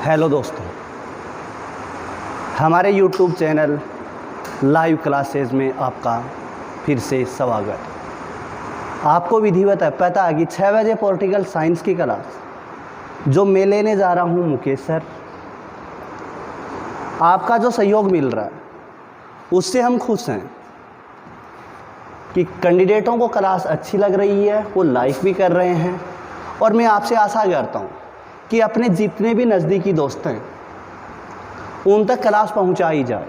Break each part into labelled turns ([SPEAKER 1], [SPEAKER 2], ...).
[SPEAKER 1] Hello दोस्तों, हमारे YouTube channel live classes में आपका फिर से स्वागत। आपको विधिवत है पता है कि 6 बजे पॉलिटिकल साइंस की क्लास जो मैं लेने जा रहा हूँ मुकेश सर, आपका जो सहयोग मिल रहा है उससे हम खुश हैं कि कैंडिडेटों को क्लास अच्छी लग रही है, वो लाइक भी कर रहे हैं। और मैं आपसे आशा करता हूँ कि अपने जितने भी नज़दीकी दोस्त हैं उन तक क्लास पहुँचाई जाए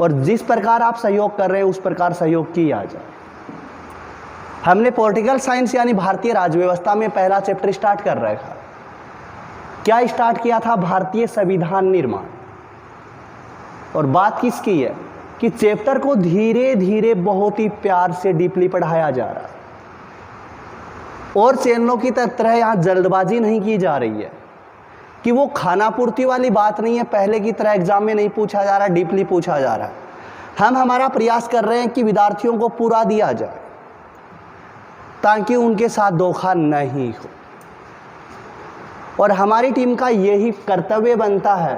[SPEAKER 1] और जिस प्रकार आप सहयोग कर रहे हैं उस प्रकार सहयोग किया जाए। हमने पॉलिटिकल साइंस यानी भारतीय राज्य व्यवस्था में पहला चैप्टर स्टार्ट कर रखा। क्या स्टार्ट किया था? भारतीय संविधान निर्माण। और बात किसकी है कि चैप्टर को धीरे धीरे बहुत ही प्यार से डीपली पढ़ाया जा रहा है और चैनलों की तरह यहाँ जल्दबाजी नहीं की जा रही है कि वो खाना पूर्ति वाली बात नहीं है, पहले की तरह एग्जाम में नहीं पूछा जा रहा, डीपली पूछा जा रहा है। हम हमारा प्रयास कर रहे हैं कि विद्यार्थियों को पूरा दिया जाए ताकि उनके साथ धोखा नहीं हो। और हमारी टीम का यही कर्तव्य बनता है,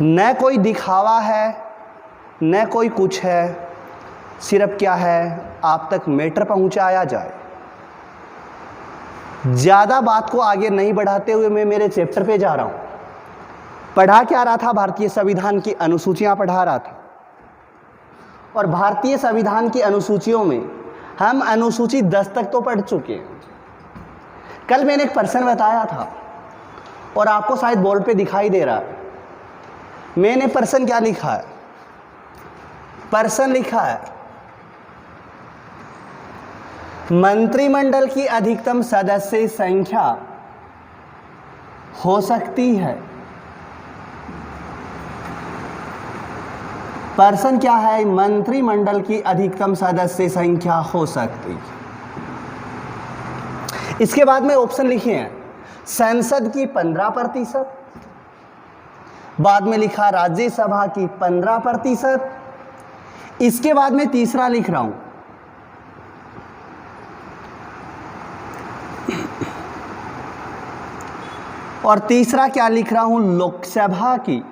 [SPEAKER 1] न कोई दिखावा है न कोई कुछ है, सिर्फ क्या है आप तक मैटर पहुंचाया जाए। ज़्यादा बात को आगे नहीं बढ़ाते हुए मैं मेरे चैप्टर पे जा रहा हूँ। पढ़ा क्या रहा था? भारतीय संविधान की अनुसूचियाँ पढ़ा रहा था। और भारतीय संविधान की अनुसूचियों में हम अनुसूची 10 तक तो पढ़ चुके हैं। कल मैंने एक प्रश्न बताया था और आपको शायद बोर्ड पे दिखाई दे रहा है। मैंने प्रश्न क्या लिखा है? प्रश्न लिखा है, मंत्रिमंडल की अधिकतम सदस्य संख्या हो सकती है। प्रश्न क्या है? मंत्रिमंडल की अधिकतम सदस्य संख्या हो सकती है। इसके बाद में ऑप्शन लिखे हैं, संसद की 15%, बाद में लिखा राज्यसभा की 15%। इसके बाद में तीसरा लिख रहा हूं, और तीसरा क्या लिख रहा हूं? लोकसभा की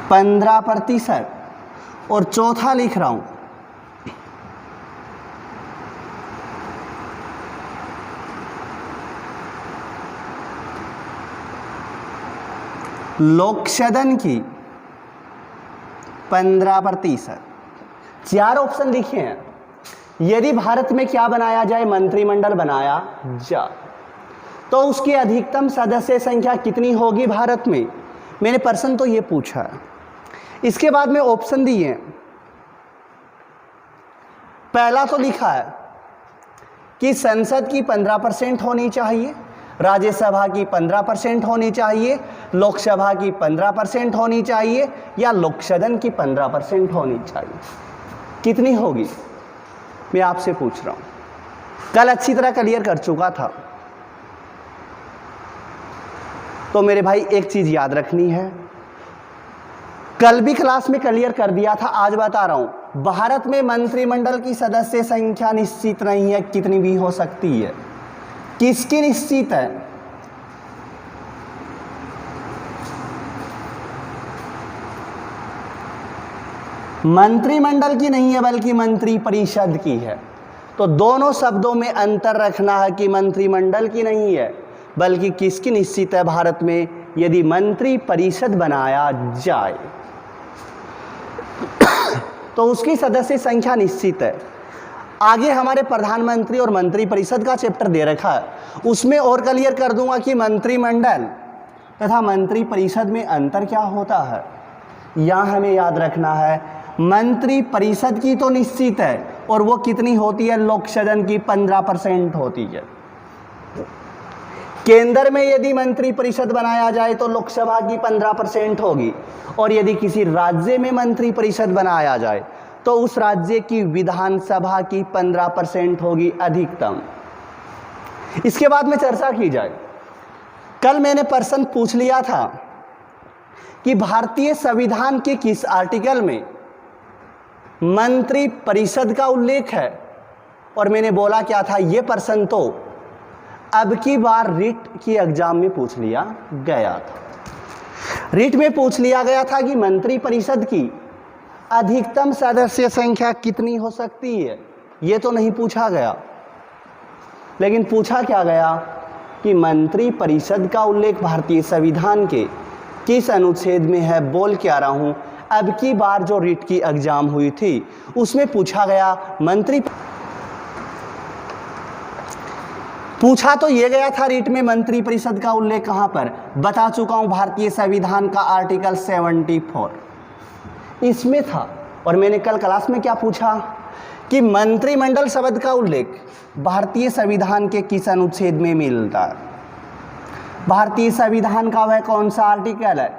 [SPEAKER 1] 15%। और चौथा लिख रहा हूं लोक सदन की 15%। 4 ऑप्शन लिखे हैं। यदि भारत में क्या बनाया जाए? मंत्रिमंडल बनाया जाए तो उसकी अधिकतम सदस्य संख्या कितनी होगी भारत में? मैंने प्रश्न तो ये पूछा है। इसके बाद में ऑप्शन दिए हैं। पहला तो लिखा है कि संसद की 15% होनी चाहिए, राज्यसभा की 15% होनी चाहिए, लोकसभा की 15% होनी चाहिए, या लोक सदन की 15% होनी चाहिए। कितनी होगी मैं आपसे पूछ रहा हूं। कल अच्छी तरह क्लियर कर चुका था। तो मेरे भाई एक चीज याद रखनी है, कल भी क्लास में क्लियर कर दिया था, आज बता रहा हूं। भारत में मंत्रिमंडल की सदस्य संख्या निश्चित नहीं है, कितनी भी हो सकती है। किसकी निश्चित है? मंत्रिमंडल की नहीं है बल्कि मंत्री परिषद की है। तो दोनों शब्दों में अंतर रखना है कि मंत्रिमंडल की नहीं है बल्कि किसकी निश्चित है भारत में यदि मंत्री परिषद बनाया जाए तो उसकी सदस्य संख्या निश्चित है। आगे हमारे प्रधानमंत्री और मंत्री परिषद का चैप्टर दे रखा है, उसमें और क्लियर कर दूंगा कि मंत्रिमंडल तथा मंत्री परिषद में अंतर क्या होता है। यहां हमें याद रखना है मंत्री परिषद की तो निश्चित है और वो कितनी होती है? लोक सदन की 15% होती है। केंद्र में यदि मंत्री परिषद बनाया जाए तो लोकसभा की 15% होगी और यदि किसी राज्य में मंत्री परिषद बनाया जाए तो उस राज्य की विधानसभा की 15% होगी अधिकतम। इसके बाद में चर्चा की जाए। कल मैंने प्रश्न पूछ लिया था कि भारतीय संविधान के किस आर्टिकल में मंत्री परिषद का उल्लेख है। और मैंने बोला क्या था, ये प्रश्न तो अब की बार रिट की एग्जाम में पूछ लिया गया था। रिट में पूछ लिया गया था कि मंत्री परिषद की अधिकतम सदस्य संख्या कितनी हो सकती है। ये तो नहीं पूछा गया, लेकिन पूछा क्या गया कि मंत्री परिषद का उल्लेख भारतीय संविधान के किस अनुच्छेद में है। बोल क्या रहा हूं, अब की बार जो रिट की एग्जाम हुई थी उसमें पूछा गया पूछा तो ये गया था रिट में मंत्री परिषद का उल्लेख कहां पर, बता चुका हूं भारतीय संविधान का आर्टिकल 74 इसमें था। और मैंने कल क्लास में क्या पूछा कि मंत्रिमंडल शब्द का उल्लेख भारतीय संविधान के किस अनुच्छेद में मिलता है। भारतीय संविधान का वह कौन सा आर्टिकल है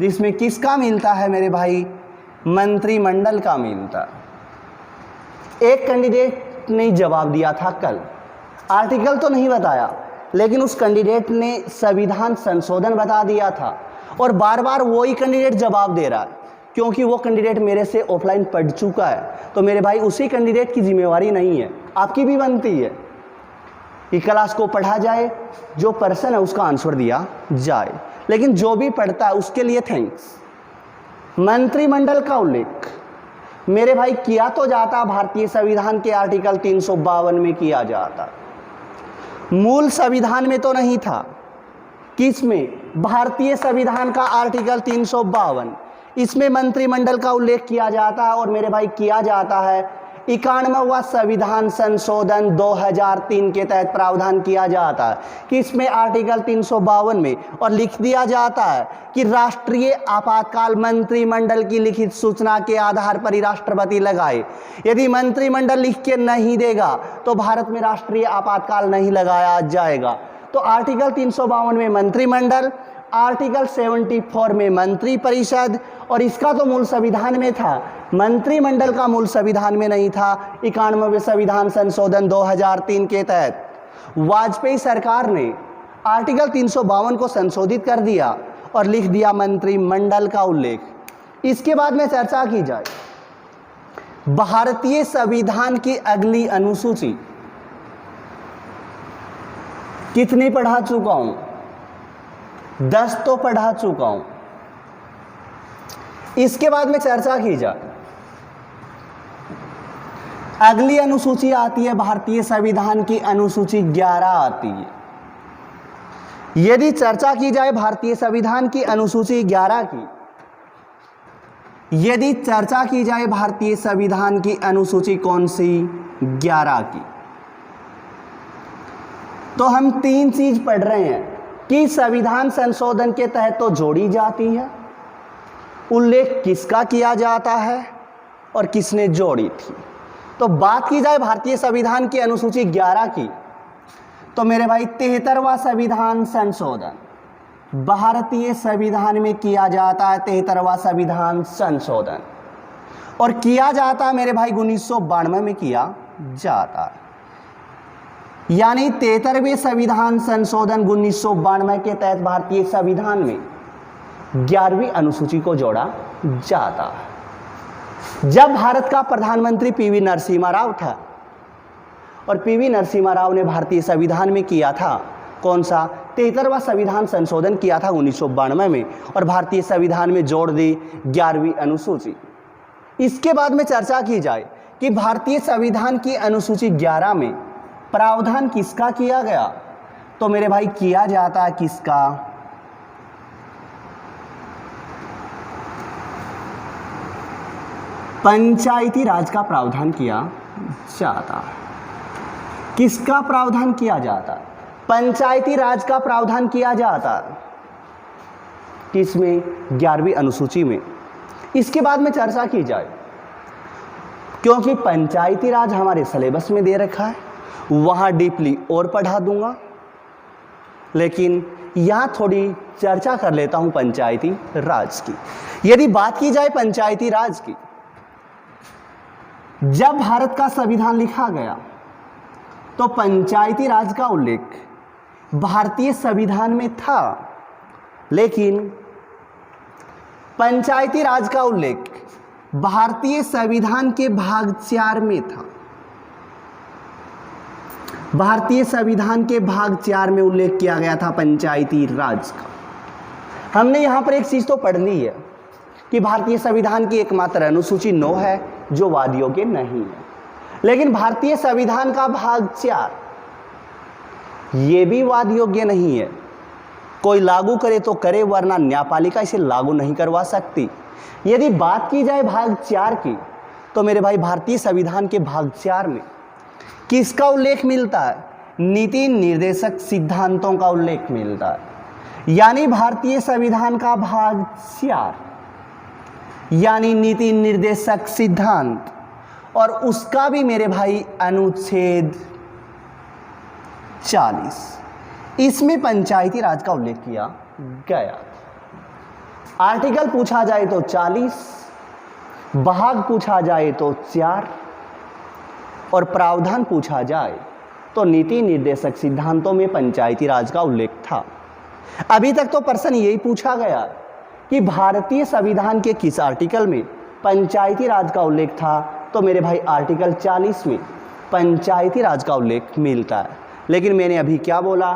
[SPEAKER 1] जिसमें किसका मिलता है मेरे भाई, मंत्रिमंडल का मिलता है। एक कैंडिडेट ने जवाब दिया था कल, आर्टिकल तो नहीं बताया, लेकिन उस कैंडिडेट ने संविधान संशोधन बता दिया था। और बार बार वही कैंडिडेट जवाब दे रहा है, क्योंकि वो कैंडिडेट मेरे से ऑफलाइन पढ़ चुका है। तो मेरे भाई उसी कैंडिडेट की जिम्मेवारी नहीं है, आपकी भी बनती है कि क्लास को पढ़ा जाए, जो पर्सन है उसका आंसर दिया जाए। लेकिन जो भी पढ़ता है उसके लिए थैंक्स। मंत्रिमंडल का उल्लेख मेरे भाई किया तो जाता भारतीय संविधान के आर्टिकल 352 में किया जाता, मूल संविधान में तो नहीं था। किस में, भारतीय संविधान का आर्टिकल 352, इसमें मंत्रिमंडल का उल्लेख किया जाता है। और मेरे भाई किया जाता है 91वां संविधान संशोधन 2003 के तहत प्रावधान किया जाता है कि इसमें आर्टिकल 352 में और लिख दिया जाता है कि राष्ट्रीय आपातकाल मंत्रिमंडल की लिखित सूचना के आधार पर ही राष्ट्रपति लगाए। यदि मंत्रिमंडल लिख के नहीं देगा तो भारत में राष्ट्रीय आपातकाल नहीं लगाया जाएगा। तो आर्टिकल 352 में मंत्रिमंडल, आर्टिकल 74 में मंत्री परिषद, और इसका तो मूल संविधान में था, मंत्रिमंडल का मूल संविधान में नहीं था। 91वें संविधान संशोधन 2003 के तहत वाजपेयी सरकार ने आर्टिकल 352 को संशोधित कर दिया और लिख दिया मंत्रिमंडल का उल्लेख। इसके बाद में चर्चा की जाए भारतीय संविधान की अगली अनुसूची, कितनी पढ़ा चुका हूं, 10 तो पढ़ा चुका हूं। इसके बाद में चर्चा की जाए, अगली अनुसूची आती है भारतीय संविधान की अनुसूची 11 आती है। यदि चर्चा की जाए भारतीय संविधान की अनुसूची 11 की, यदि चर्चा की जाए भारतीय संविधान की अनुसूची कौन सी, 11 की, तो हम 3 चीज पढ़ रहे हैं कि संविधान संशोधन के तहत तो जोड़ी जाती है, उल्लेख किसका किया जाता है और किसने जोड़ी थी। तो बात की जाए भारतीय संविधान की अनुसूची 11 की, तो मेरे भाई 73वां संविधान संशोधन भारतीय संविधान में किया जाता है। 73वां संविधान संशोधन और किया जाता है मेरे भाई 1992 में किया जाता है। यानी 73वें संविधान संशोधन 1992 के तहत भारतीय संविधान में 11वीं अनुसूची को जोड़ा जाता है। जब भारत का प्रधानमंत्री पीवी नरसिम्हा राव था, और पीवी नरसिम्हा राव ने भारतीय संविधान में किया था कौन सा, 73वां संविधान संशोधन किया था 1992 में, और भारतीय संविधान में जोड़ दी 11वीं अनुसूची। इसके बाद में चर्चा की जाए कि भारतीय संविधान की अनुसूची 11 में प्रावधान किसका किया गया, तो मेरे भाई किया जाता है किसका, पंचायती राज का प्रावधान किया जाता है। किसका प्रावधान किया जाता है, पंचायती राज का प्रावधान किया जाता है। किसमें, 11वीं अनुसूची में। इसके बाद में चर्चा की जाए, क्योंकि पंचायती राज हमारे सिलेबस में दे रखा है, वहां डीपली और पढ़ा दूंगा, लेकिन यहां थोड़ी चर्चा कर लेता हूं पंचायती राज की। यदि बात की जाए पंचायती राज की, जब भारत का संविधान लिखा गया तो पंचायती राज का उल्लेख भारतीय संविधान में था, लेकिन पंचायती राज का उल्लेख भारतीय संविधान के भाग 4 में था। भारतीय संविधान के भाग 4 में उल्लेख किया गया था पंचायती राज का। हमने यहां पर एक चीज तो पढ़ ली है कि भारतीय संविधान की एकमात्र अनुसूची 9 है जो वाद योग्य नहीं है, लेकिन भारतीय संविधान का भाग 4 ये भी वाद योग्य नहीं है। कोई लागू करे तो करे, वरना न्यायपालिका इसे लागू नहीं करवा सकती। यदि बात की जाए भाग 4 की, तो मेरे भाई भारतीय संविधान के भाग 4 में किसका उल्लेख मिलता है? नीति निर्देशक सिद्धांतों का उल्लेख मिलता है। यानी भारतीय संविधान का भाग 4 यानी नीति निर्देशक सिद्धांत, और उसका भी मेरे भाई अनुच्छेद 40, इसमें पंचायती राज का उल्लेख किया गया। आर्टिकल पूछा जाए तो 40, भाग पूछा जाए तो 4, और प्रावधान पूछा जाए तो नीति निर्देशक सिद्धांतों में पंचायती राज का उल्लेख था। अभी तक तो प्रश्न यही पूछा गया कि भारतीय संविधान के किस आर्टिकल में पंचायती राज का उल्लेख था, तो मेरे भाई आर्टिकल 40 में पंचायती राज का उल्लेख मिलता है। लेकिन मैंने अभी क्या बोला?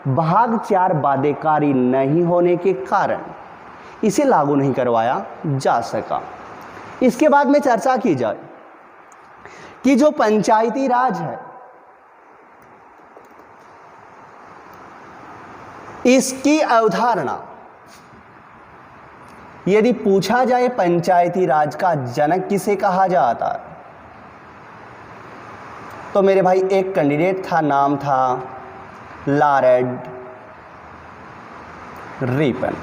[SPEAKER 1] भाग 4 बाध्यकारी नहीं होने के कारण इसे लागू नहीं करवाया जा सका। इसके बाद में चर्चा की जाए कि जो पंचायती राज है, इसकी अवधारणा यदि पूछा जाए पंचायती राज का जनक किसे कहा जाता है, तो मेरे भाई एक कैंडिडेट था, नाम था लॉर्ड रिपन।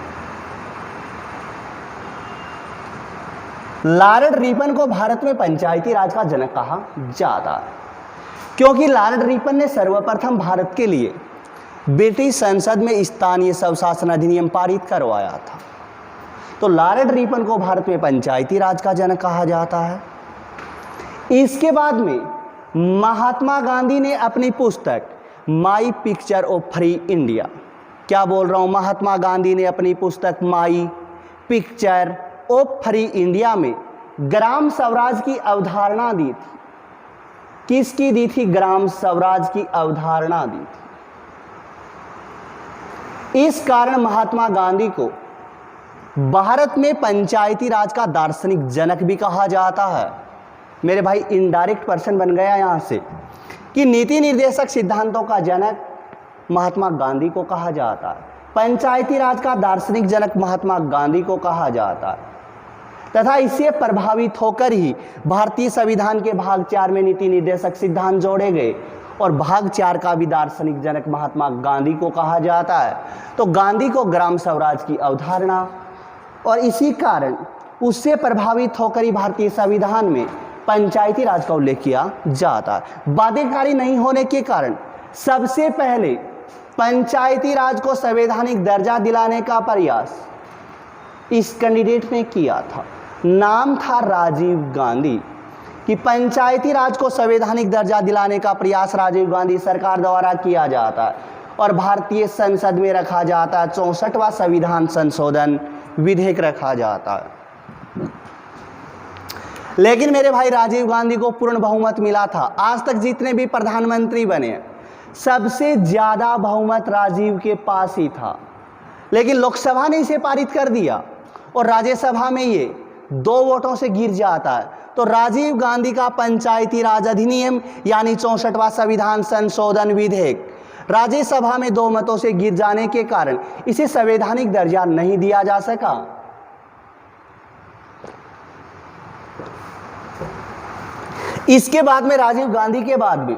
[SPEAKER 1] लॉर्ड रिपन को भारत में पंचायती राज का जनक कहा जाता है, क्योंकि लॉर्ड रिपन ने सर्वप्रथम भारत के लिए ब्रिटिश संसद में स्थानीय स्वशासन अधिनियम पारित करवाया था। तो लॉर्ड रिपन को भारत में पंचायती राज का जनक कहा जाता है। इसके बाद में महात्मा गांधी ने अपनी पुस्तक my picture of free India, क्या बोल रहा हूं, महात्मा गांधी ने अपनी पुस्तक my picture of free India में ग्राम स्वराज की अवधारणा दी थी। किसकी दी थी? ग्राम स्वराज की अवधारणा दी थी। इस कारण महात्मा गांधी को भारत में पंचायती राज का दार्शनिक जनक भी कहा जाता है। मेरे भाई इनडायरेक्ट पर्सन बन गया यहां से कि नीति निर्देशक सिद्धांतों का जनक महात्मा गांधी को कहा जाता है, पंचायती राज का दार्शनिक जनक महात्मा गांधी को कहा जाता है, तथा इससे प्रभावित होकर ही भारतीय संविधान के भाग 4 में नीति निर्देशक सिद्धांत जोड़े गए, और भाग 4 का भी दार्शनिक जनक महात्मा गांधी को कहा जाता है। तो गांधी को ग्राम स्वराज की अवधारणा, और इसी कारण उससे प्रभावित होकर ही भारतीय संविधान में पंचायती राज का उल्लेख किया जाता है। बाध्यकारी नहीं होने के कारण सबसे पहले पंचायती राज को संवैधानिक दर्जा दिलाने का प्रयास इस कैंडिडेट ने किया था, नाम था राजीव गांधी, कि पंचायती राज को संवैधानिक दर्जा दिलाने का प्रयास राजीव गांधी सरकार द्वारा किया जाता है, और भारतीय संसद में रखा जाता है 64वां संविधान संशोधन विधेयक रखा जाता है। लेकिन मेरे भाई राजीव गांधी को पूर्ण बहुमत मिला था। आज तक जितने भी प्रधानमंत्री बने सबसे ज्यादा बहुमत राजीव के पास ही था, लेकिन लोकसभा ने इसे पारित कर दिया और राज्यसभा में ये 2 वोटों से गिर जाता है। तो राजीव गांधी का पंचायती राज अधिनियम यानी 64वां संविधान संशोधन विधेयक राज्यसभा में 2 मतों से गिर जाने के कारण इसे संवैधानिक दर्जा नहीं दिया जा सका। इसके बाद में राजीव गांधी के बाद में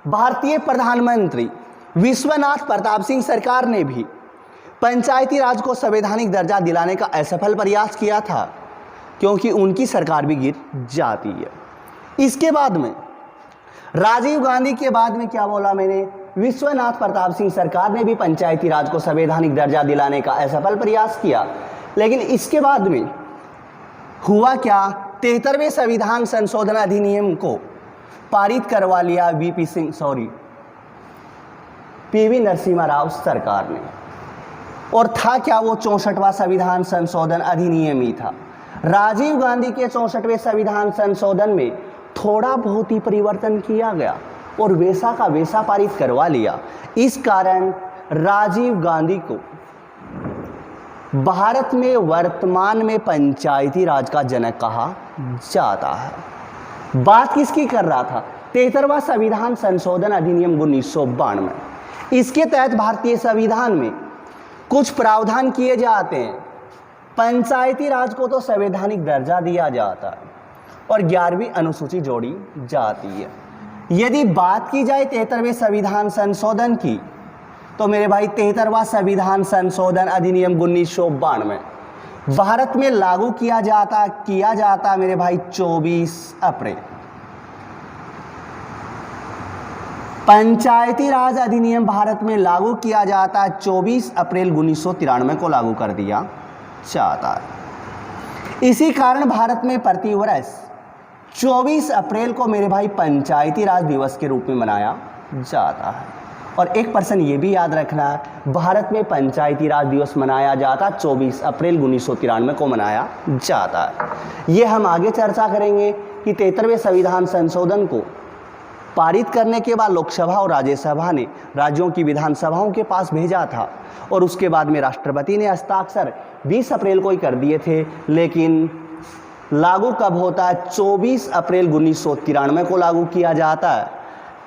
[SPEAKER 1] भारतीय प्रधानमंत्री विश्वनाथ प्रताप सिंह सरकार ने भी पंचायती राज को संवैधानिक दर्जा दिलाने का असफल प्रयास किया था, क्योंकि उनकी सरकार भी गिर जाती है। इसके बाद में राजीव गांधी के बाद में क्या बोला मैंने, विश्वनाथ प्रताप सिंह सरकार ने भी पंचायती राज को संवैधानिक दर्जा दिलाने का असफल प्रयास किया। लेकिन इसके बाद में हुआ क्या, 73वें संविधान संशोधन अधिनियम को पारित करवा लिया पीवी नरसिम्हा राव सरकार ने। और था क्या वो 64वां संविधान संशोधन अधिनियम ही था। राजीव गांधी के 64वें संविधान संशोधन में थोड़ा बहुत ही परिवर्तन किया गया और वैसा का वैसा पारित करवा लिया। इस कारण राजीव गांधी को भारत में वर्तमान में पंचायती राज का जनक कहा जाता है। बात किसकी कर रहा था? 73वां संविधान संशोधन अधिनियम 1992। इसके तहत भारतीय संविधान में कुछ प्रावधान किए जाते हैं। पंचायती राज को तो संवैधानिक दर्जा दिया जाता है और 11वीं अनुसूची जोड़ी जाती है। यदि बात की जाए 73वें संविधान संशोधन की, तो मेरे भाई 73वां संविधान संशोधन अधिनियम 1992 भारत में लागू किया जाता मेरे भाई 24 अप्रैल। पंचायती राज अधिनियम भारत में लागू किया जाता 24 अप्रैल 1993 को लागू कर दिया जाता है। इसी कारण भारत में प्रतिवर्ष 24 अप्रैल को मेरे भाई पंचायती राज दिवस के रूप में मनाया जाता है। और 1% ये भी याद रखना है, भारत में पंचायती राज दिवस मनाया जाता 24 अप्रैल 1993 को मनाया जाता है। ये हम आगे चर्चा करेंगे कि 73वें संविधान संशोधन को पारित करने के बाद लोकसभा और राज्यसभा ने राज्यों की विधानसभाओं के पास भेजा था और उसके बाद में राष्ट्रपति ने हस्ताक्षर 20 अप्रैल को ही कर दिए थे, लेकिन लागू कब होता है? 24 अप्रैल 1993 को लागू किया जाता है।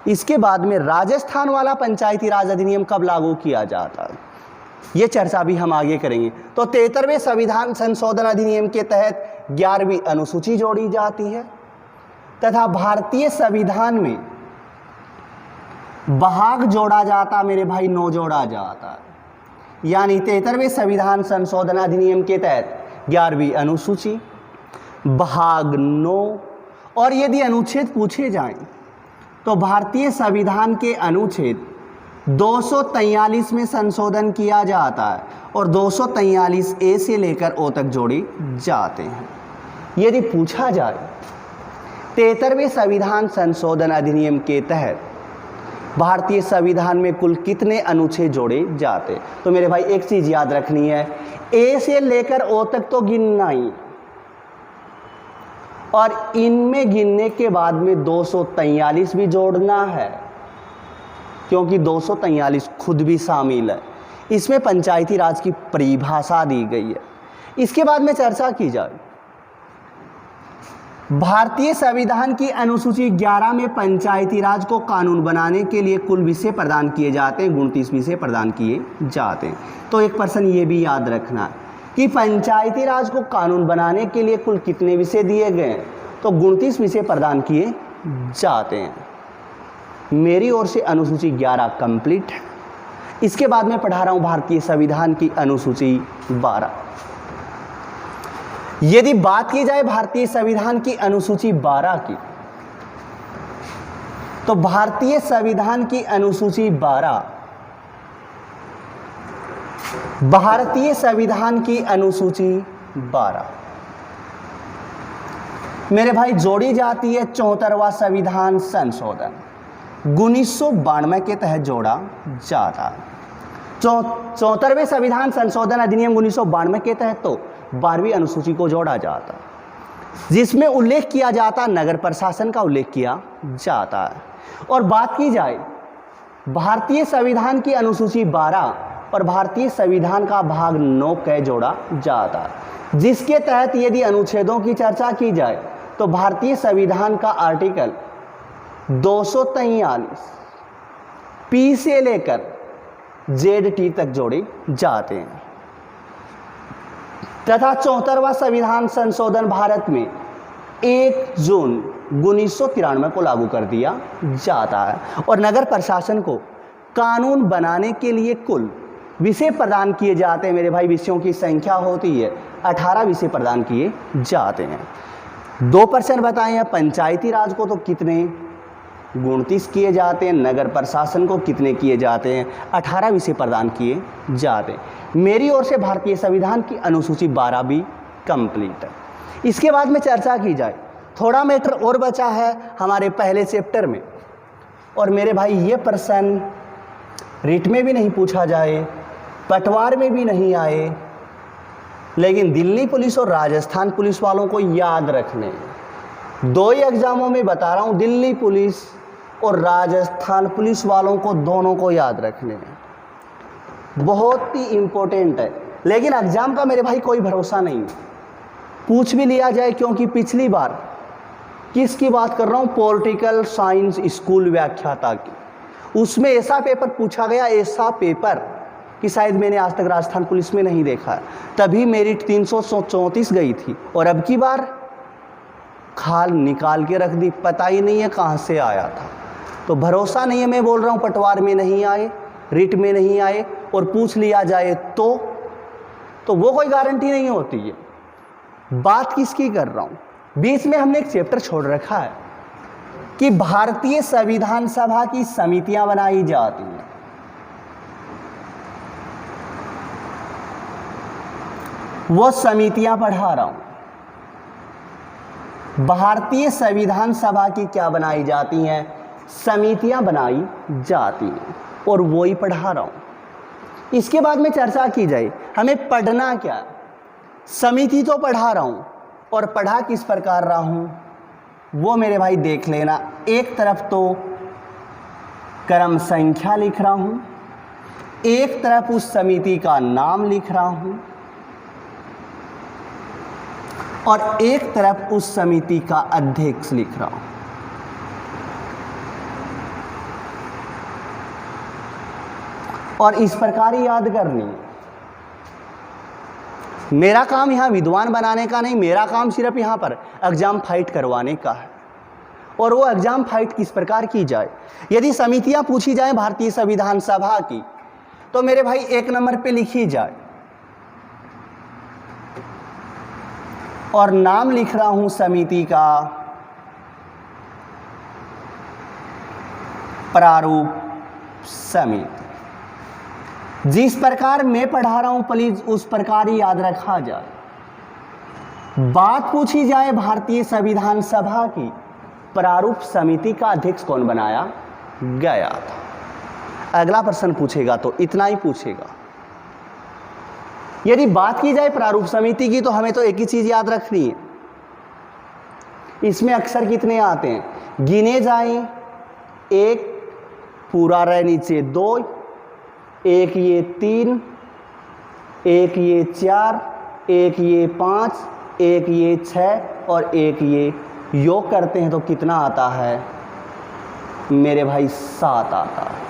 [SPEAKER 1] इसके बाद में राजस्थान वाला पंचायती राज अधिनियम कब लागू किया जाता है, ये चर्चा भी हम आगे करेंगे। तो 73वें संविधान संशोधन अधिनियम के तहत 11वीं अनुसूची जोड़ी जाती है तथा भारतीय संविधान में भाग जोड़ा जाता मेरे भाई 9 जोड़ा जाता है। यानी 73वें संविधान संशोधन अधिनियम के तहत 11वीं अनुसूची, भाग 9, और यदि अनुच्छेद पूछे जाएं तो भारतीय संविधान के अनुच्छेद 243 में संशोधन किया जाता है और 243 ए से लेकर ओ तक जोड़े जाते हैं। यदि पूछा जाए 73वें संविधान संशोधन अधिनियम के तहत भारतीय संविधान में कुल कितने अनुच्छेद जोड़े जाते, तो मेरे भाई एक चीज याद रखनी है, ए से लेकर ओ तक तो गिनना ही, और इनमें गिनने के बाद में 243 भी जोड़ना है, क्योंकि 243 खुद भी शामिल है। इसमें पंचायती राज की परिभाषा दी गई है। इसके बाद में चर्चा की जाए, भारतीय संविधान की अनुसूची 11 में पंचायती राज को कानून बनाने के लिए कुल विषय प्रदान किए जाते हैं, 29 विषय प्रदान किए जाते हैं। तो 1% ये भी याद रखना है कि पंचायती राज को कानून बनाने के लिए कुल कितने विषय दिए गए हैं, तो 29 विषय प्रदान किए जाते हैं। मेरी ओर से अनुसूची 11 कंप्लीट है। इसके बाद में पढ़ा रहा हूं भारतीय संविधान की अनुसूची 12। यदि बात की जाए भारतीय संविधान की अनुसूची 12 की, तो भारतीय संविधान की अनुसूची 12 भारतीय संविधान की अनुसूची 12 मेरे भाई जोड़ी जाती है 74वां संविधान संशोधन 1992 के तहत जोड़ा जाता है। 74वें संविधान संशोधन अधिनियम 1992 के तहत तो 12वीं अनुसूची को जोड़ा जाता, जिसमें उल्लेख किया जाता नगर प्रशासन का उल्लेख किया जाता है। और बात की जाए भारतीय संविधान की अनुसूची 12 और भारतीय संविधान का भाग 9 कै जोड़ा जाता है, जिसके तहत यदि अनुच्छेदों की चर्चा की जाए तो भारतीय संविधान का आर्टिकल 243 पी से लेकर ZT तक जोड़े जाते हैं तथा 74वां संविधान संशोधन भारत में 1 जून 1993 को लागू कर दिया जाता है। और नगर प्रशासन को कानून बनाने के लिए कुल विषय प्रदान किए जाते हैं। मेरे भाई विषयों की संख्या होती है 18 विषय प्रदान किए जाते हैं। 2% बताएं, पंचायती राज को तो कितने 29 किए जाते हैं, नगर प्रशासन को कितने किए जाते हैं, 18 विषय प्रदान किए जाते हैं। मेरी ओर से भारतीय संविधान की अनुसूची 12 भी कंप्लीट है। इसके बाद में चर्चा की जाए, थोड़ा मैटर और बचा है हमारे पहले चैप्टर में, और मेरे भाई ये प्रश्न रिट में भी नहीं पूछा जाए, पटवार में भी नहीं आए, लेकिन दिल्ली पुलिस और राजस्थान पुलिस वालों को याद रखने, दो ही एग्जामों में बता रहा हूँ, दिल्ली पुलिस और राजस्थान पुलिस वालों को दोनों को याद रखने बहुत ही इम्पोर्टेंट है। लेकिन एग्जाम का मेरे भाई कोई भरोसा नहीं, पूछ भी लिया जाए, क्योंकि पिछली बार किसकी बात कर रहा हूँ, पॉलिटिकल साइंस स्कूल व्याख्याता की, उसमें ऐसा पेपर पूछा गया, ऐसा पेपर कि शायद मैंने आज तक राजस्थान पुलिस में नहीं देखा। तभी मेरिट 334 गई थी, और अब की बार खाल निकाल के रख दी, पता ही नहीं है कहाँ से आया था। तो भरोसा नहीं है, मैं बोल रहा हूँ पटवार में नहीं आए, रिट में नहीं आए, और पूछ लिया जाए तो वो कोई गारंटी नहीं होती है। बात किसकी कर रहा हूँ, बीच में हमने एक चैप्टर छोड़ रखा है कि भारतीय संविधान सभा की समितियां बनाई जाती हैं। वो समितियां पढ़ा रहा हूं, भारतीय संविधान सभा की क्या बनाई जाती हैं, समितियां बनाई जाती हैं, और वो ही पढ़ा रहा हूं। इसके बाद में चर्चा की जाए हमें पढ़ना क्या, समिति तो पढ़ा रहा हूं, और पढ़ा किस प्रकार रहा हूं वो मेरे भाई देख लेना। एक तरफ तो क्रम संख्या लिख रहा हूं, एक तरफ उस समिति का नाम लिख रहा हूं, और एक तरफ उस समिति का अध्यक्ष लिख रहा हूं। और इस प्रकार ही याद करनी है। मेरा काम यहाँ विद्वान बनाने का नहीं, मेरा काम सिर्फ यहाँ पर एग्जाम फाइट करवाने का है। और वो एग्जाम फाइट किस प्रकार की जाए, यदि समितियां पूछी जाए भारतीय संविधान सभा की, तो मेरे भाई एक नंबर पे लिखी जाए, और नाम लिख रहा हूं समिति का प्रारूप समिति। जिस प्रकार मैं पढ़ा रहा हूं प्लीज उस प्रकार ही याद रखा जाए। बात पूछी जाए भारतीय संविधान सभा की, प्रारूप समिति का अध्यक्ष कौन बनाया गया था। अगला प्रश्न पूछेगा तो इतना ही पूछेगा। यदि बात की जाए प्रारूप समिति की, तो हमें तो एक ही चीज याद रखनी है, इसमें अक्षर कितने आते हैं, गिने जाएं, एक पूरा रहे नीचे 2, एक ये 3, एक ये 4, एक ये 5, एक ये 6, और एक ये योग करते हैं तो कितना आता है मेरे भाई 7 आता है।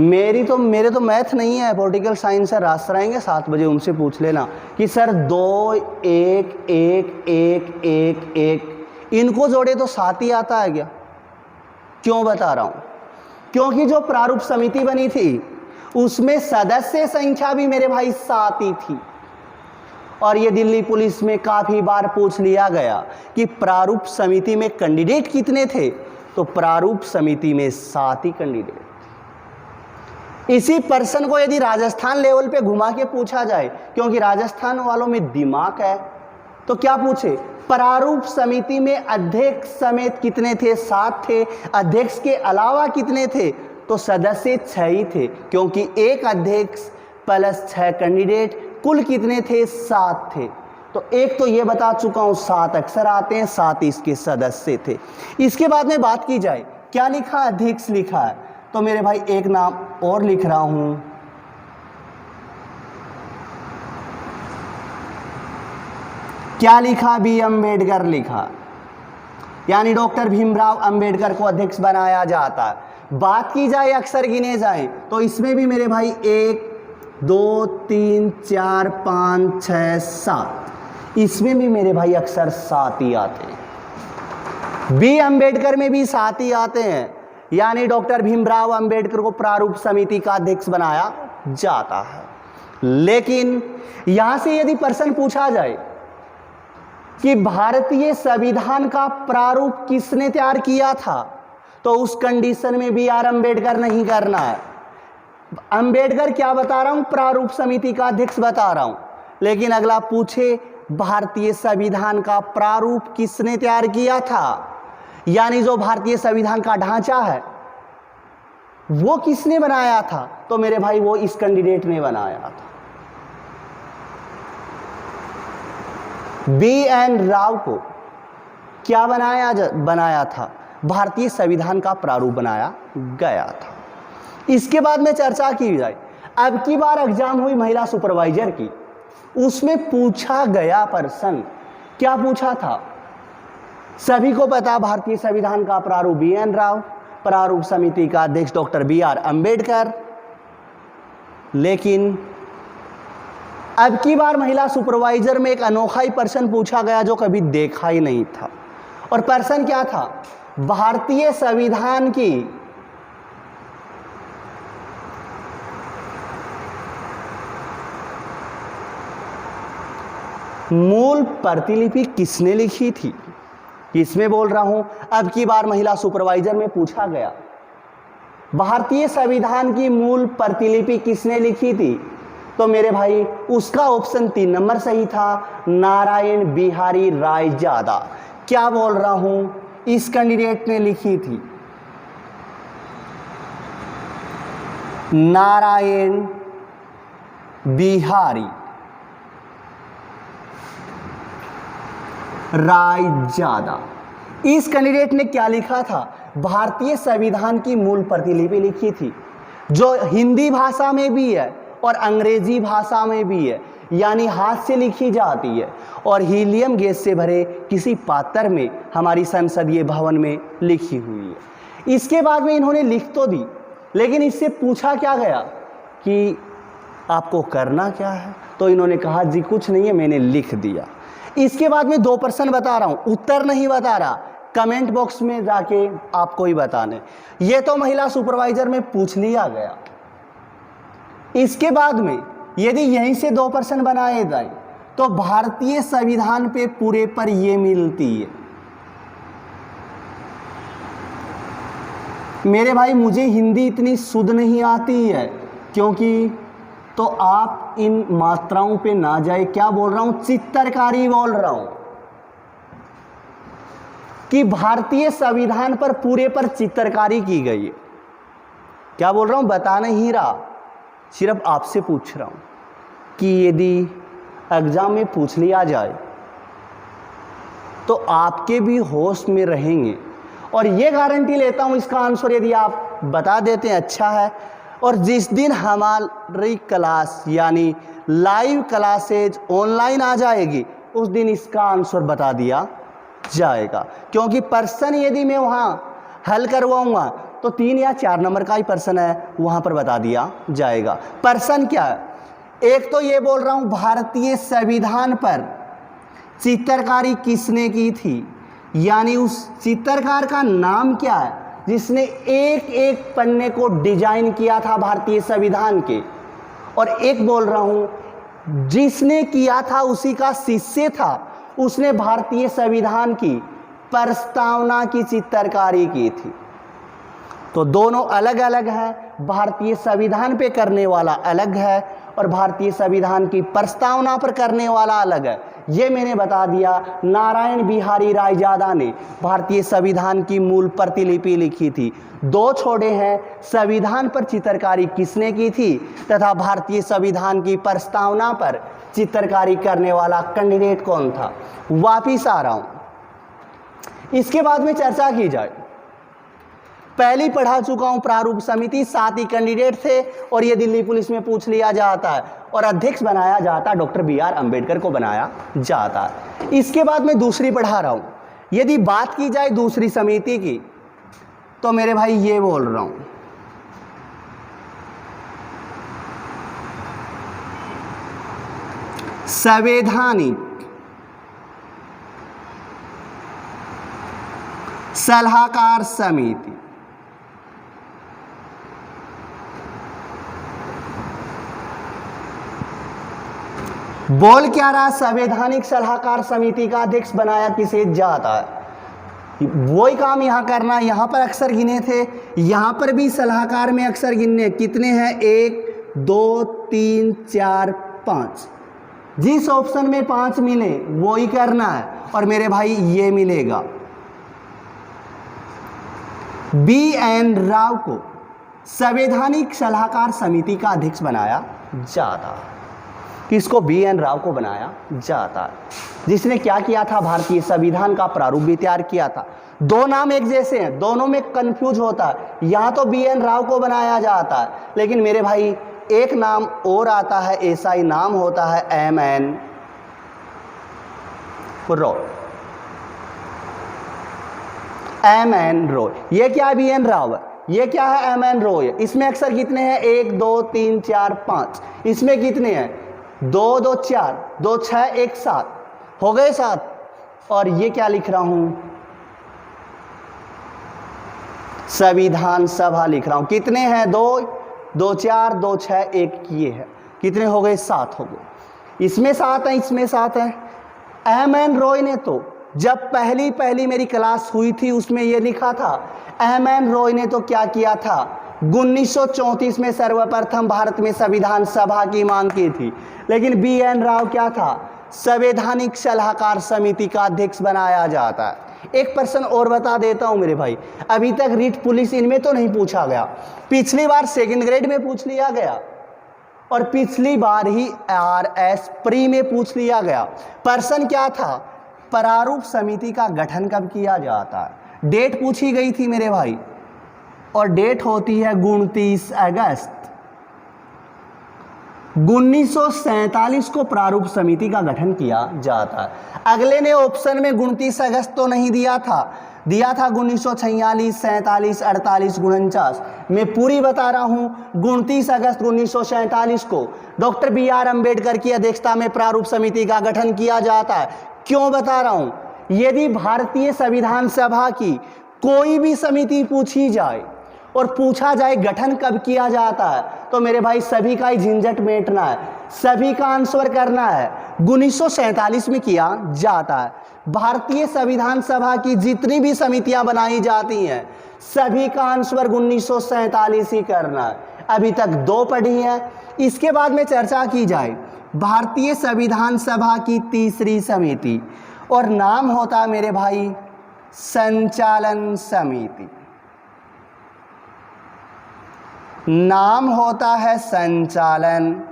[SPEAKER 1] मेरे तो मैथ नहीं है, पॉलिटिकल साइंस है, राज सर आएंगे 7 बजे, उनसे पूछ लेना कि सर 2 1 1 1 1 1 इनको जोड़े तो 7 ही आता है क्या। क्यों बता रहा हूं, क्योंकि जो प्रारूप समिति बनी थी उसमें सदस्य संख्या भी मेरे भाई 7 ही थी। और ये दिल्ली पुलिस में काफी बार पूछ लिया गया कि प्रारूप समिति में कैंडिडेट कितने थे, तो प्रारूप समिति में 7 ही कैंडिडेट। इसी पर्सन को यदि राजस्थान लेवल पे घुमा के पूछा जाए, क्योंकि राजस्थान वालों में दिमाग है, तो क्या पूछे, प्रारूप समिति में अध्यक्ष समेत कितने थे, 7 थे, अध्यक्ष के अलावा कितने थे, तो सदस्य 6 ही थे, क्योंकि एक अध्यक्ष प्लस 6 कैंडिडेट, कुल कितने थे, 7 थे। तो एक तो ये बता चुका हूं 7 अक्षर आते हैं, 7 इसके सदस्य थे। इसके बाद में बात की जाए क्या लिखा, अध्यक्ष लिखा है, तो मेरे भाई एक नाम और लिख रहा हूं, क्या लिखा, बी अम्बेडकर लिखा, यानी डॉक्टर भीमराव अंबेडकर को अध्यक्ष बनाया जाता है। बात की जाए अक्षर गिने जाए तो इसमें भी मेरे भाई 1 2 3 4 5 6 7, इसमें भी मेरे भाई अक्षर 7 ही आते हैं। बी अम्बेडकर में भी 7 ही आते हैं, यानी डॉक्टर भीमराव अंबेडकर को प्रारूप समिति का अध्यक्ष बनाया जाता है। लेकिन यहां से यदि प्रश्न पूछा जाए कि भारतीय संविधान का प्रारूप किसने तैयार किया था, तो उस कंडीशन में बी आर अम्बेडकर नहीं करना है। अंबेडकर क्या बता रहा हूं, प्रारूप समिति का अध्यक्ष बता रहा हूं। लेकिन अगला पूछे भारतीय संविधान का प्रारूप किसने तैयार किया था, यानी जो भारतीय संविधान का ढांचा है वो किसने बनाया था, तो मेरे भाई वो इस कैंडिडेट ने बनाया था। बी एन राव को क्या बनाया था? भारतीय संविधान का प्रारूप बनाया गया था। इसके बाद में चर्चा की जाए, अब की बार एग्जाम हुई महिला सुपरवाइजर की, उसमें पूछा गया प्रश्न क्या पूछा था? सभी को पता भारतीय संविधान का प्रारूप बी एन राव, प्रारूप समिति का अध्यक्ष डॉक्टर बी आर अम्बेडकर, लेकिन अब की बार महिला सुपरवाइजर में एक अनोखा ही प्रश्न पूछा गया जो कभी देखा ही नहीं था। और प्रश्न क्या था? भारतीय संविधान की मूल प्रतिलिपि किसने लिखी थी? किसमें बोल रहा हूं? अब की बार महिला सुपरवाइजर में पूछा गया भारतीय संविधान की मूल प्रतिलिपि किसने लिखी थी? तो मेरे भाई उसका ऑप्शन 3 नंबर सही था, नारायण बिहारी रायजादा। क्या बोल रहा हूं? इस कैंडिडेट ने लिखी थी, नारायण बिहारी रायजादा। इस कैंडिडेट ने क्या लिखा था? भारतीय संविधान की मूल प्रतिलिपि लिखी थी, जो हिंदी भाषा में भी है और अंग्रेजी भाषा में भी है, यानी हाथ से लिखी जाती है और हीलियम गैस से भरे किसी पात्र में हमारी संसदीय भवन में लिखी हुई है। इसके बाद में इन्होंने लिख तो दी, लेकिन इससे पूछा क्या गया कि आपको करना क्या है? तो इन्होंने कहा जी कुछ नहीं है, मैंने लिख दिया। इसके बाद में 2 प्रश्न बता रहा हूं, उत्तर नहीं बता रहा, कमेंट बॉक्स में जाके आपको ही बताने। ये तो महिला सुपरवाइजर में पूछ लिया गया। इसके बाद में यदि यहीं से 2 प्रश्न बनाए जाए तो भारतीय संविधान पे पूरे पर ये मिलती है। मेरे भाई मुझे हिंदी इतनी शुद्ध नहीं आती है, क्योंकि तो आप इन मात्राओं पे ना जाए। क्या बोल रहा हूं? चित्रकारी बोल रहा हूं कि भारतीय संविधान पर पूरे पर चित्रकारी की गई है। क्या बोल रहा हूं? बता नहीं रहा, सिर्फ आपसे पूछ रहा हूं कि यदि एग्जाम में पूछ लिया जाए तो आपके भी होश में रहेंगे। और ये गारंटी लेता हूं इसका आंसर यदि आप बता देते हैं अच्छा है। और जिस दिन हमारी क्लास यानी लाइव क्लासेज ऑनलाइन आ जाएगी उस दिन इसका आंसर बता दिया जाएगा, क्योंकि प्रश्न यदि मैं वहाँ हल करवाऊंगा तो 3 या 4 नंबर का ही प्रश्न है, वहाँ पर बता दिया जाएगा। प्रश्न क्या है? एक तो ये बोल रहा हूँ भारतीय संविधान पर चित्रकारी किसने की थी, यानी उस चित्रकार का नाम क्या है जिसने एक एक पन्ने को डिजाइन किया था भारतीय संविधान के। और एक बोल रहा हूं जिसने किया था उसी का शिष्य था, उसने भारतीय संविधान की प्रस्तावना की चित्रकारी की थी। तो दोनों अलग अलग हैं, भारतीय संविधान पे करने वाला अलग है और भारतीय संविधान की प्रस्तावना पर करने वाला अलग है। ये मैंने बता दिया। नारायण बिहारी रायजादा ने भारतीय संविधान की मूल प्रतिलिपि लिखी थी। 2 छोड़े हैं, संविधान पर चित्रकारी किसने की थी तथा भारतीय संविधान की प्रस्तावना पर चित्रकारी करने वाला कैंडिडेट कौन था। वापिस आ रहा हूं, इसके बाद में चर्चा की जाए। पहली पढ़ा चुका हूं प्रारूप समिति, 7 ही कैंडिडेट थे और ये दिल्ली पुलिस में पूछ लिया जाता है और अध्यक्ष बनाया जाता डॉक्टर बी आर अम्बेडकर को बनाया जाता है। इसके बाद मैं दूसरी पढ़ा रहा हूं। यदि बात की जाए दूसरी समिति की तो मेरे भाई ये बोल रहा हूं, संवैधानिक सलाहकार समिति। बोल क्या रहा? संवैधानिक सलाहकार समिति का अध्यक्ष बनाया किसे जाता है। वही काम यहां करना। यहां पर अक्षर गिने थे, यहां पर भी सलाहकार में अक्षर गिनने कितने हैं? 1 2 3 4 5। जिस ऑप्शन में 5 मिले वो ही करना है और मेरे भाई ये मिलेगा। बी एन राव को संवैधानिक सलाहकार समिति का अध्यक्ष बनाया जाता है। किसको? बी एन राव को बनाया जाता है, जिसने क्या किया था? भारतीय संविधान का प्रारूप भी तैयार किया था। दो नाम एक जैसे हैं, दोनों में कंफ्यूज होता है। यहां तो बी एन राव को बनाया जाता है, लेकिन मेरे भाई एक नाम और आता है, ऐसा ही नाम होता है M N Roy. M N Roy, ये क्या है? बी एन राव है। ये क्या है? M N Roy. इसमें अक्षर कितने हैं? 1 2 3 4 5। इसमें कितने हैं? 2 2 4, 2 6 1 7, हो गए 7। और ये क्या लिख रहा हूं? संविधान सभा लिख रहा हूं। कितने हैं? 2 2 4 2 6 1, ये है। कितने हो गए? 7 हो गए। इसमें 7 है, इसमें 7 है। एम एन रॉय ने तो जब पहली मेरी क्लास हुई थी उसमें ये लिखा था, एम एन रॉय ने तो क्या किया था? 1934 में सर्वप्रथम भारत में संविधान सभा की मांग की थी। लेकिन बी एन राव क्या था? संवैधानिक सलाहकार समिति का अध्यक्ष बनाया जाता है। एक प्रश्न और बता देता हूं मेरे भाई, अभी तक रीट पुलिस इनमें तो नहीं पूछा गया। पिछली बार सेकंड ग्रेड में पूछ लिया गया और पिछली बार ही RS प्री में पूछ लिया गया। प्रश्न क्या था? प्रारूप समिति का गठन कब किया जाता है? डेट पूछी गई थी मेरे भाई, और डेट होती है 29 अगस्त 1947 को प्रारूप समिति का गठन किया जाता है। अगले ने ऑप्शन में 29 अगस्त तो नहीं दिया था, दिया था 1946, 47, 48, 49। मैं पूरी बता रहा हूं, 29 अगस्त 1947 को डॉक्टर BR अम्बेडकर की अध्यक्षता में प्रारूप समिति का गठन किया जाता है। क्यों बता रहा हूं? यदि भारतीय संविधान सभा की कोई भी समिति पूछी जाए और पूछा जाए गठन कब किया जाता है, तो मेरे भाई सभी का ही झंझट मेटना है, सभी का आंसर करना है। 1947 में किया जाता है। भारतीय संविधान सभा की जितनी भी समितियां बनाई जाती हैं, सभी का आंसर 1947 ही करना है। अभी तक 2 पढ़ी है। इसके बाद में चर्चा की जाए भारतीय संविधान सभा की तीसरी समिति, और नाम होता है मेरे भाई संचालन समिति। नाम होता है संचालन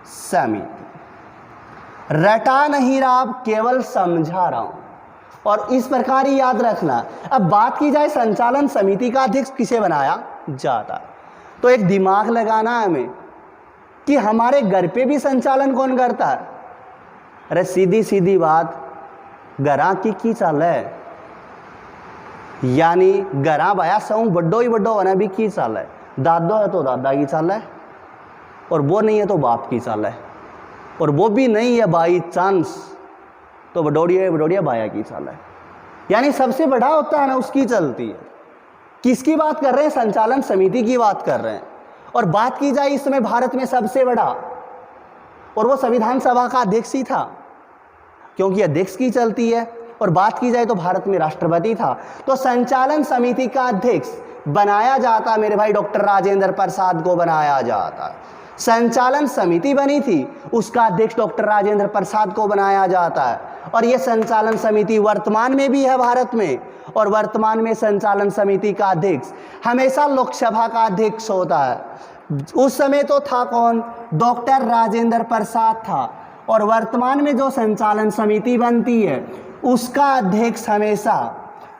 [SPEAKER 1] समिति। रटा नहीं रहा, केवल समझा रहा हूं, और इस प्रकार ही याद रखना। अब बात की जाए संचालन समिति का अध्यक्ष किसे बनाया जाता, तो एक दिमाग लगाना है हमें कि हमारे घर पे भी संचालन कौन करता है? अरे सीधी सीधी बात, घरा की चाल है, यानी घरा बाया सऊ बड्डो ही बड्डो होना भी की चाल है। दादो है तो दादा की चाल है, और वो नहीं है तो बाप की चाल है, और वो भी नहीं है बाई चांस तो बडोड़िया बाया की चाल है। यानी सबसे बड़ा होता है ना, उसकी चलती है। किसकी बात कर रहे हैं? संचालन समिति की बात कर रहे हैं। और बात की जाए इस समय भारत में सबसे बड़ा, और वो संविधान सभा का अध्यक्ष ही था, क्योंकि अध्यक्ष की चलती है। और बात की जाए तो भारत में राष्ट्रपति था। तो संचालन समिति का अध्यक्ष बनाया जाता मेरे भाई डॉक्टर राजेंद्र प्रसाद को बनाया जाता। संचालन समिति बनी थी, उसका अध्यक्ष डॉक्टर राजेंद्र प्रसाद को बनाया जाता है। और यह संचालन समिति वर्तमान में भी है भारत में, और वर्तमान में संचालन समिति का अध्यक्ष हमेशा लोकसभा का अध्यक्ष होता है। उस समय तो था कौन? डॉक्टर राजेंद्र प्रसाद था। और वर्तमान में जो संचालन समिति बनती है उसका अध्यक्ष हमेशा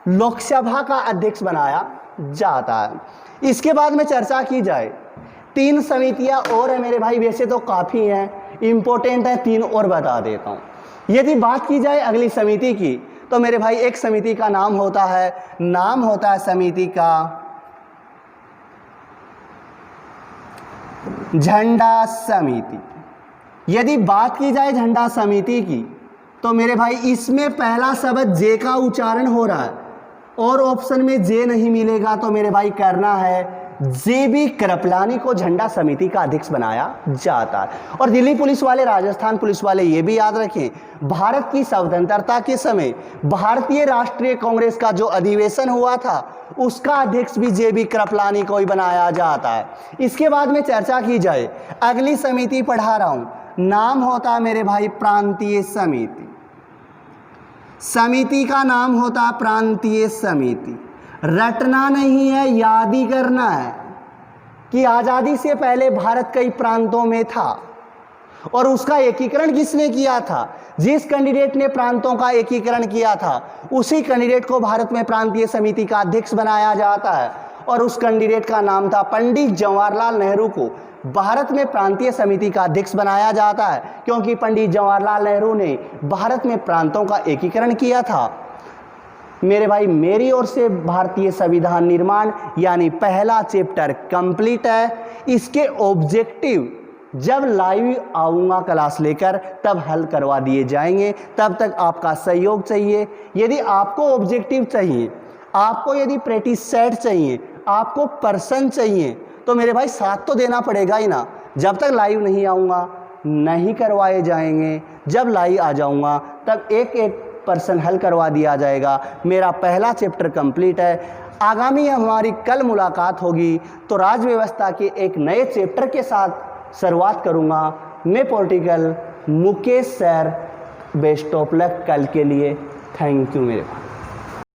[SPEAKER 1] लोकसभा का अध्यक्ष बनाया जाता है। इसके बाद में चर्चा की जाए 3 समितियां और है मेरे भाई, वैसे तो काफ़ी हैं, इंपॉर्टेंट है, 3 और बता देता हूं। यदि बात की जाए अगली समिति की, तो मेरे भाई एक समिति का नाम होता है समिति का झंडा समिति। यदि बात की जाए झंडा समिति की, तो मेरे भाई इसमें पहला शब्द जे का उच्चारण हो रहा है, और ऑप्शन में जे नहीं मिलेगा तो मेरे भाई करना है JB कृपलानी को झंडा समिति का अध्यक्ष बनाया जाता है। और दिल्ली पुलिस वाले, राजस्थान पुलिस वाले ये भी याद रखें, भारत की स्वतंत्रता के समय भारतीय राष्ट्रीय कांग्रेस का जो अधिवेशन हुआ था उसका अध्यक्ष भी JB कृपलानी को ही बनाया जाता है। इसके बाद में चर्चा की जाए अगली समिति पढ़ा रहा हूं, नाम होता मेरे भाई प्रांतीय समिति। समिति का नाम होता प्रांतीय समिति। रटना नहीं है, याद ही करना है कि आज़ादी से पहले भारत कई प्रांतों में था, और उसका एकीकरण किसने किया था? जिस कैंडिडेट ने प्रांतों का एकीकरण किया था उसी कैंडिडेट को भारत में प्रांतीय समिति का अध्यक्ष बनाया जाता है, और उस कैंडिडेट का नाम था पंडित जवाहरलाल नेहरू को भारत में प्रांतीय समिति का अध्यक्ष बनाया जाता है, क्योंकि पंडित जवाहरलाल नेहरू ने भारत में प्रांतों का एकीकरण किया था। मेरे भाई, मेरी ओर से भारतीय संविधान निर्माण यानी पहला चैप्टर कंप्लीट है। इसके ऑब्जेक्टिव जब लाइव आऊँगा क्लास लेकर तब हल करवा दिए जाएंगे, तब तक आपका सहयोग चाहिए। यदि आपको ऑब्जेक्टिव चाहिए, आपको यदि प्रैक्टिस सेट चाहिए, आपको पर्सन चाहिए, तो मेरे भाई साथ तो देना पड़ेगा ही ना। जब तक लाइव नहीं आऊँगा नहीं करवाए जाएंगे, जब लाइव आ जाऊँगा तब एक एक पर्सन हल करवा दिया जाएगा। मेरा पहला चैप्टर कंप्लीट है। आगामी हमारी कल मुलाकात होगी तो राज्य व्यवस्था के एक नए चैप्टर के साथ शुरुआत करूँगा। मैं political Mukesh sir, best of luck कल के लिए। थैंक यू मेरे भाई।